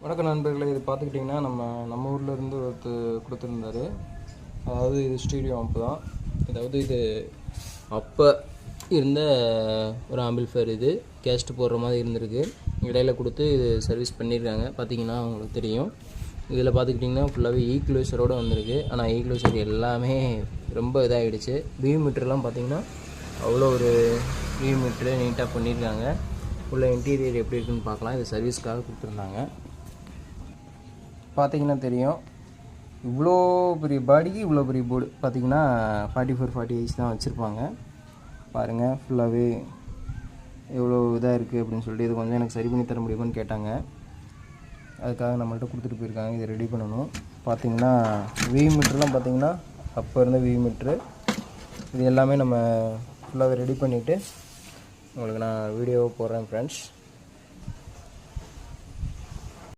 வணக்கம் நண்பர்களே, இது பார்த்துக்கிட்டிங்கன்னா நம்ம ஊரில் இருந்து ஒருத்தர் கொடுத்துருந்தாரு. அதாவது இது ஸ்டீரியோ ஆம்ப் தான். அதாவது இது அப்போ இருந்த ஒரு ஆம்பிள்ஃபயர். இது கேஸ்ட் போடுற மாதிரி இருந்திருக்கு. இடையில கொடுத்து இது சர்வீஸ் பண்ணியிருக்காங்க. பார்த்தீங்கன்னா உங்களுக்கு தெரியும். இதில் பார்த்துக்கிட்டிங்கன்னா ஃபுல்லாகவே ஈக்குவலைசரோடு வந்திருக்கு. ஆனால் ஈக்குவலைசர் எல்லாமே ரொம்ப இதாகிடுச்சு. வியூ மீட்டர்லாம் பார்த்திங்கன்னா அவ்வளோ ஒரு வியூ மீட்ரு நீட்டாக பண்ணியிருக்காங்க. உள்ள இன்டீரியர் எப்படி இருக்குன்னு பார்க்கலாம். இது சர்வீஸ்க்காக கொடுத்துருந்தாங்க. பார்த்தீங்கன்னா தெரியும், இவ்வளோ பெரிய பாடிக்கு இவ்வளோ பெரிய போர்டு. பார்த்தீங்கன்னா 44-48 தான் வச்சுருப்பாங்க. பாருங்கள், ஃபுல்லாகவே எவ்வளோ இதாக இருக்குது அப்படின்னு சொல்லிட்டு இது கொஞ்சம் எனக்கு சரி பண்ணி தர முடியுமான்னு கேட்டாங்க. அதுக்காக நம்மள்ட்ட கொடுத்துட்டு போயிருக்காங்க. இதை ரெடி பண்ணணும். பார்த்தீங்கன்னா வியூ மீட்டர்லாம் பார்த்தீங்கன்னா அப்போ இருந்த வியூ மீட்ரு. இது எல்லாமே நம்ம ஃபுல்லாகவே ரெடி பண்ணிவிட்டு உங்களுக்கு நான் வீடியோவை போடுறேன் ஃப்ரெண்ட்ஸ்.